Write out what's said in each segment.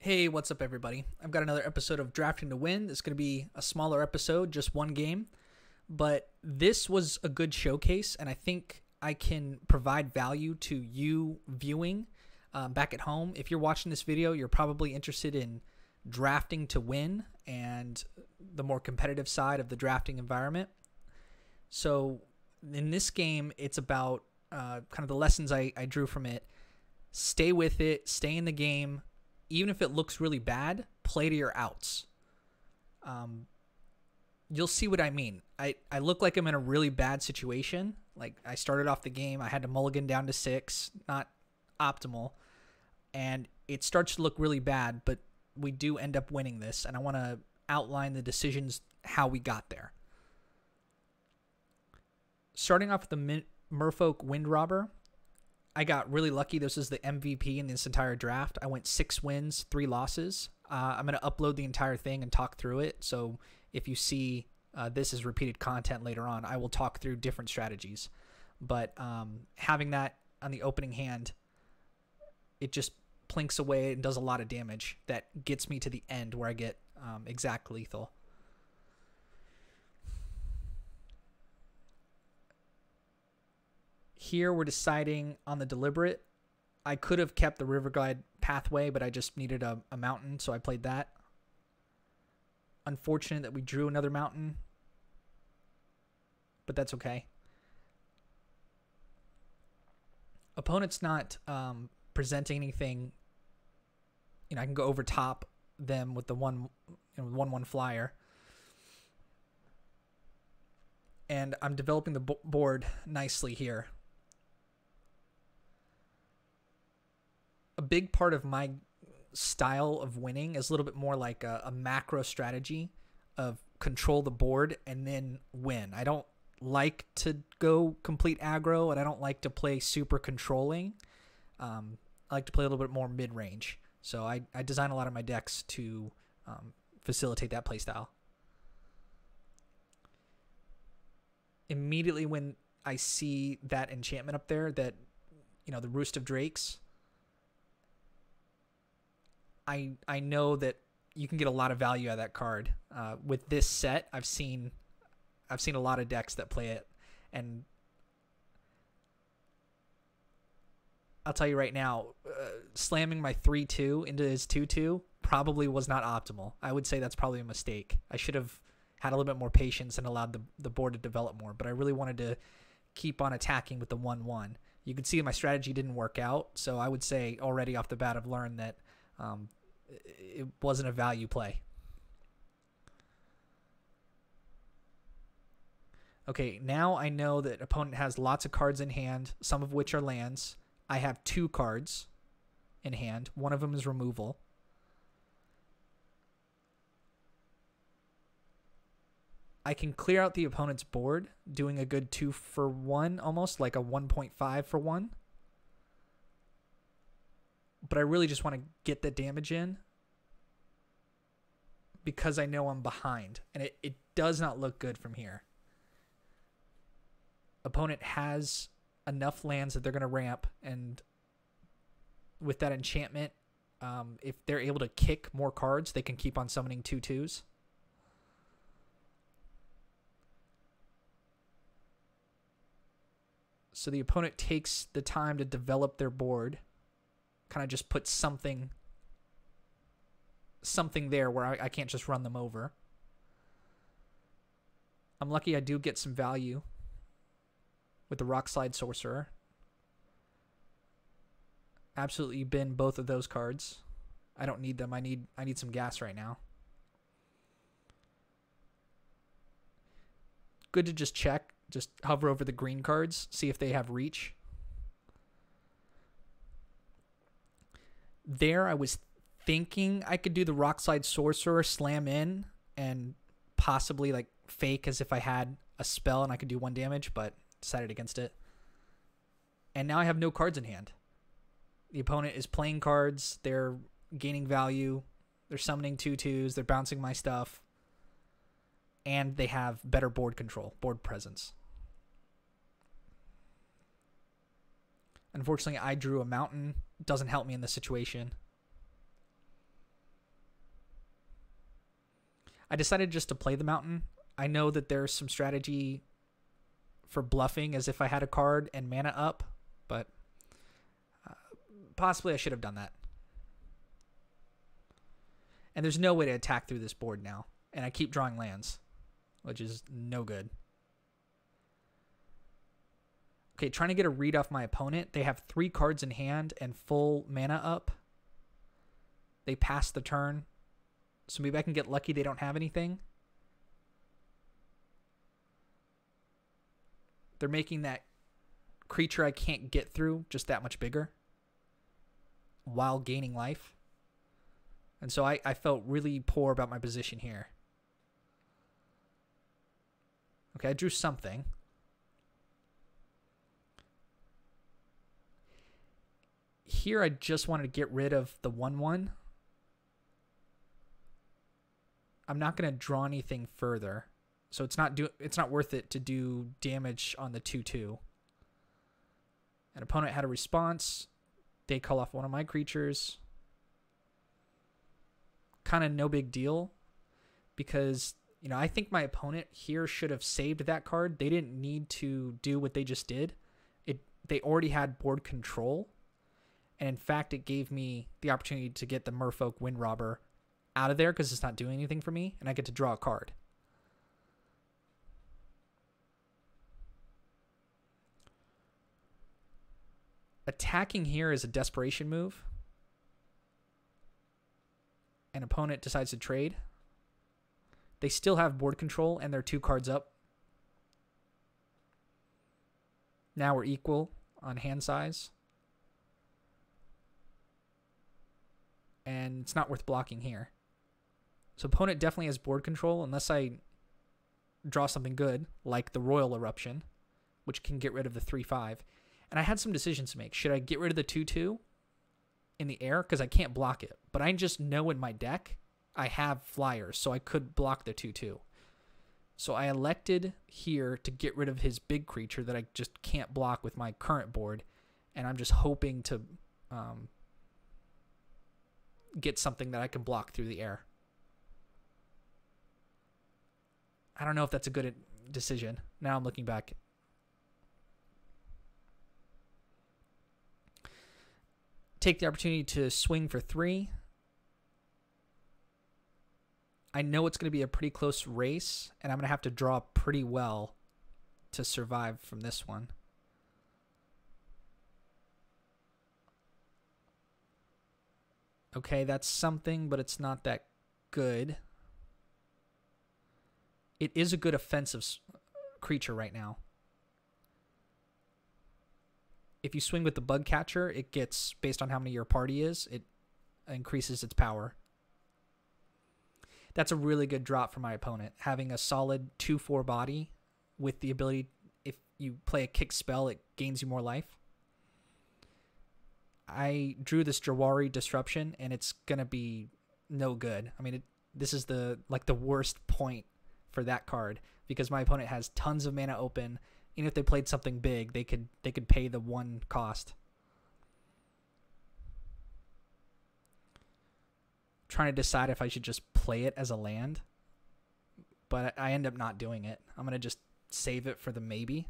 Hey, what's up, everybody? I've got another episode of Drafting to Win. This is going to be a smaller episode, just one game. But this was a good showcase, and I think I can provide value to you viewing back at home. If you're watching this video, you're probably interested in drafting to win and the more competitive side of the drafting environment. So in this game, it's about kind of the lessons I drew from it. Stay with it, stay in the game. Even if it looks really bad, play to your outs. You'll see what I mean. I look like I'm in a really bad situation. Like, I started off the game, I had to mulligan down to 6, not optimal. And it starts to look really bad, but we do end up winning this. And I want to outline the decisions, how we got there. Starting off with the Merfolk Wind Robber. I got really lucky. This is the MVP in this entire draft. I went 6 wins, 3 losses. I'm going to upload the entire thing and talk through it. So if you see this as repeated content later on, I will talk through different strategies. But having that on the opening hand, it just plinks away and does a lot of damage. That gets me to the end where I get exact lethal. Here we're deciding on the deliberate. I could have kept the river glide pathway, but I just needed a mountain, so I played that. Unfortunate that we drew another mountain, but that's okay. Opponent's not presenting anything. I can go over top them with the 1/1 flyer. And I'm developing the board nicely here. A big part of my style of winning is a little bit more like a macro strategy of control the board and then win. I don't like to go complete aggro, and I don't like to play super controlling. I like to play a little bit more mid-range. So I design a lot of my decks to facilitate that play style. Immediately when I see that enchantment up there, that, the Roost of Drakes, I know that you can get a lot of value out of that card. With this set, I've seen a lot of decks that play it, and I'll tell you right now, slamming my 3/2 into his 2/2 probably was not optimal. I would say that's probably a mistake. I should have had a little bit more patience and allowed the board to develop more, but I really wanted to keep on attacking with the 1/1. You can see my strategy didn't work out, so I would say already off the bat I've learned that it wasn't a value play. Okay, now I know that opponent has lots of cards in hand, some of which are lands. I have 2 cards in hand. One of them is removal. I can clear out the opponent's board, doing a good 2 for 1, almost like a 1.5 for 1. But I really just want to get the damage in because I know I'm behind. And it does not look good from here. Opponent has enough lands that they're going to ramp. And with that enchantment, if they're able to kick more cards, they can keep on summoning 2/2s. So the opponent takes the time to develop their board. Kind of just put something there where I can't just run them over. I'm lucky I do get some value with the Rock Slide Sorcerer. Absolutely bin both of those cards. I don't need them. I need some gas right now. Good to just check. Just hover over the green cards, see if they have reach. There, I was thinking I could do the Rock Slide Sorcerer, slam in, and possibly like fake as if I had a spell and I could do 1 damage, but decided against it. And now I have no cards in hand. The opponent is playing cards, they're gaining value, they're summoning 2/2s, they're bouncing my stuff, and they have better board control, board presence. Unfortunately, I drew a mountain. Doesn't help me in this situation. I decided just to play the mountain. I know that there's some strategy for bluffing as if I had a card and mana up, but possibly I should have done that. And there's no way to attack through this board now. And I keep drawing lands, which is no good. Okay, trying to get a read off my opponent. They have 3 cards in hand and full mana up. They pass the turn. So maybe I can get lucky they don't have anything. They're making that creature I can't get through just that much bigger while gaining life. And so I felt really poor about my position here. Okay, I drew something. Here I just wanted to get rid of the 1/1. I'm not going to draw anything further. So it's not worth it to do damage on the 2/2. An opponent had a response. They call off one of my creatures. Kind of no big deal, because I think my opponent here should have saved that card. They didn't need to do what they just did. They already had board control, and in fact it gave me the opportunity to get the Merfolk Wind Robber out of there because it's not doing anything for me, and I get to draw a card. Attacking here is a desperation move. An opponent decides to trade. They still have board control and they're 2 cards up. Now we're equal on hand size. And it's not worth blocking here. So opponent definitely has board control unless I draw something good, like the Royal Eruption, which can get rid of the 3/5. And I had some decisions to make. Should I get rid of the 2/2 in the air? Because I can't block it. But I just know in my deck I have flyers, so I could block the 2/2. So I elected here to get rid of his big creature that I just can't block with my current board. And I'm just hoping to get something that I can block through the air. I don't know if that's a good decision. Now I'm looking back. Take the opportunity to swing for 3. I know it's going to be a pretty close race, and I'm going to have to draw pretty well to survive from this one. Okay, that's something, but it's not that good. It is a good offensive creature right now. If you swing with the Bug Catcher, it gets, based on how many your party is, it increases its power. That's a really good drop for my opponent. Having a solid 2/4 body with the ability, if you play a kick spell, it gains you more life. I drew this Jawari Disruption, and it's going to be no good. I mean, this is the worst point for that card, because my opponent has tons of mana open. Even if they played something big, they could pay the 1 cost. Trying to decide if I should just play it as a land, but I end up not doing it. I'm going to just save it for the maybe.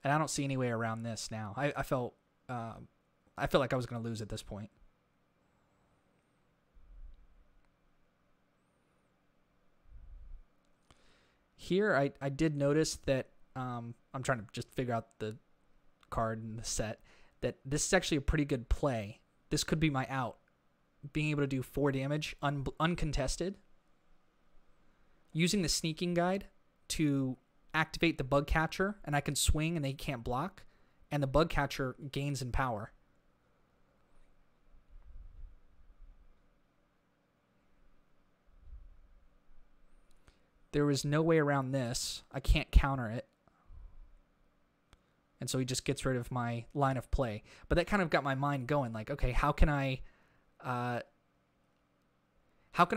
And I don't see any way around this now. I felt like I was going to lose at this point. Here, I did notice that I'm trying to just figure out the card in the set, that this is actually a pretty good play. This could be my out. Being able to do 4 damage uncontested. Using the Sneaking Guide to activate the Bug Catcher, and I can swing and they can't block, and the Bug Catcher gains in power. There was no way around this. I can't counter it. And so he just gets rid of my line of play. But that kind of got my mind going, like, okay, how can I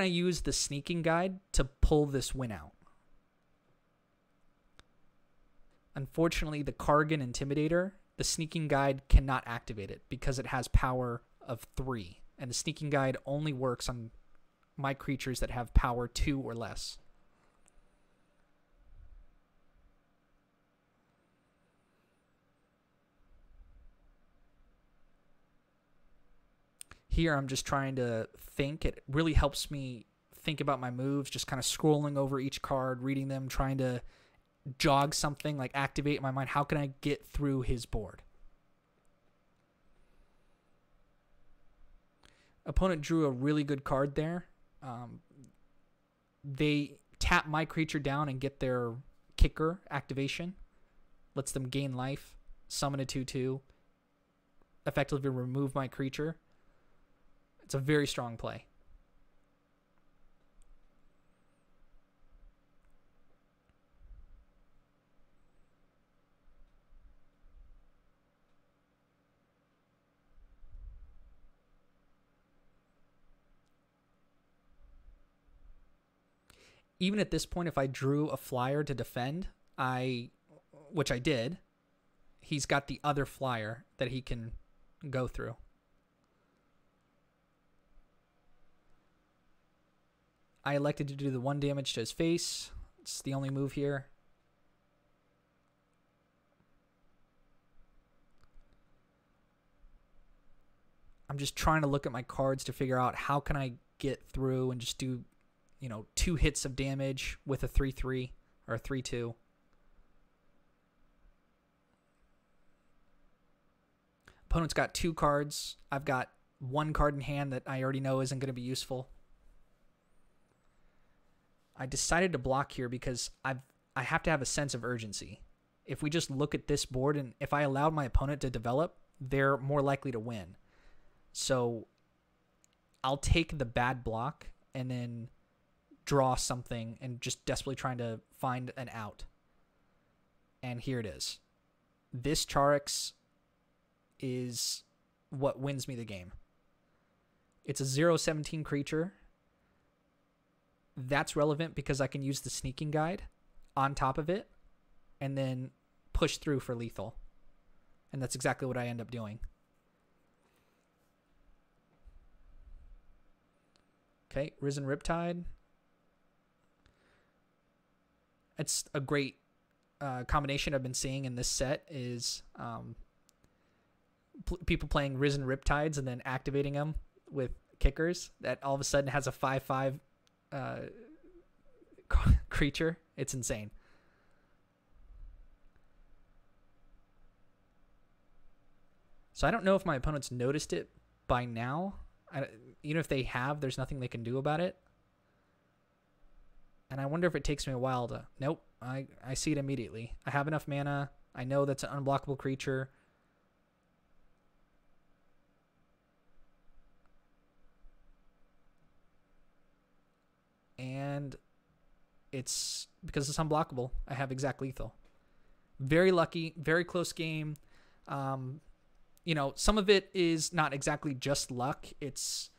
use the Sneaking Guide to pull this win out? Unfortunately, the Kargan Intimidator, the Sneaking Guide cannot activate it because it has power of 3. And the Sneaking Guide only works on my creatures that have power 2 or less. Here I'm just trying to think. It really helps me think about my moves, just kind of scrolling over each card, reading them, trying to jog something, like activate in my mind. How can I get through his board? Opponent drew a really good card there. They tap my creature down and get their kicker activation. Lets them gain life, summon a 2/2, effectively remove my creature. It's a very strong play. Even at this point, if I drew a flyer to defend, which I did, he's got the other flyer that he can go through. I elected to do the 1 damage to his face. It's the only move here. I'm just trying to look at my cards to figure out how can I get through and just do, 2 hits of damage with a 3/3 or a 3/2. Opponent's got 2 cards. I've got 1 card in hand that I already know isn't going to be useful. I decided to block here because I have to have a sense of urgency. If we just look at this board and if I allowed my opponent to develop, they're more likely to win. So I'll take the bad block and then draw something and just desperately trying to find an out. And here it is. This Charix is what wins me the game. It's a 0/17 creature. That's relevant because I can use the sneaking guide on top of it and then push through for lethal. And that's exactly what I end up doing. Okay, Risen Riptide. It's a great combination I've been seeing in this set is people playing Risen Riptides and then activating them with kickers that all of a sudden has a 5/5 creature. It's insane. So I don't know if my opponents noticed it by now. Even if they have, there's nothing they can do about it. And I wonder if it takes me a while to... Nope, I see it immediately. I have enough mana. I know that's an unblockable creature. And it's because it's unblockable. I have exact lethal. Very lucky, very close game. Some of it is not exactly just luck. It's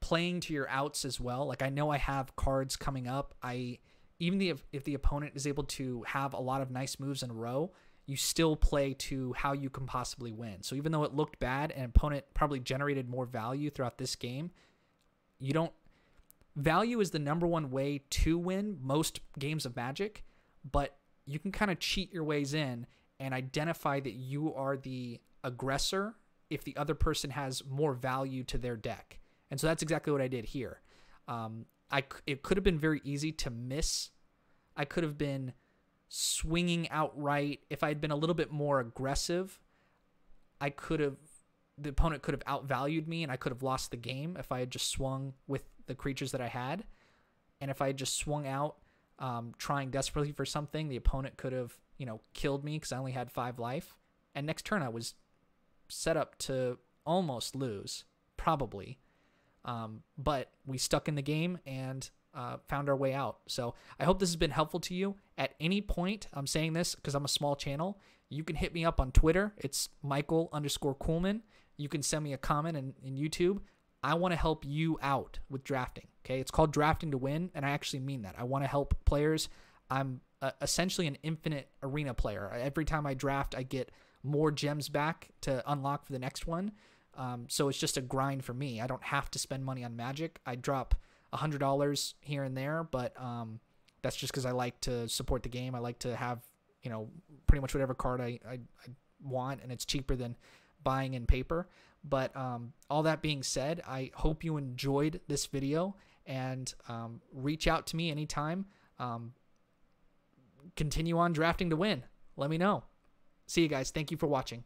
playing to your outs as well. Like I know I have cards coming up. Even if the opponent is able to have a lot of nice moves in a row, you still play to how you can possibly win. So even though it looked bad and opponent probably generated more value throughout this game, value is the #1 way to win most games of Magic, but you can kind of cheat your ways in and identify that you are the aggressor if the other person has more value to their deck. And so that's exactly what I did here. It could have been very easy to miss. I could have been swinging outright. If I had been a little bit more aggressive, the opponent could have outvalued me and I could have lost the game if I had just swung with the creatures that I had. And if I had just swung out trying desperately for something, the opponent could have, killed me because I only had 5 life. And next turn I was set up to almost lose, probably. But we stuck in the game and found our way out. So I hope this has been helpful to you. At any point, I'm saying this because I'm a small channel, you can hit me up on Twitter. It's Michael_Coolman. You can send me a comment in YouTube. I want to help you out with drafting. Okay, it's called Drafting to Win, and I actually mean that. I want to help players. I'm essentially an infinite arena player. Every time I draft, I get more gems back to unlock for the next one. So it's just a grind for me. I don't have to spend money on Magic. I drop $100 here and there, but that's just because I like to support the game. I like to have, pretty much whatever card I want, and it's cheaper than buying in paper. But all that being said, I hope you enjoyed this video, and reach out to me anytime. Continue on drafting to win. Let me know. See you guys. Thank you for watching.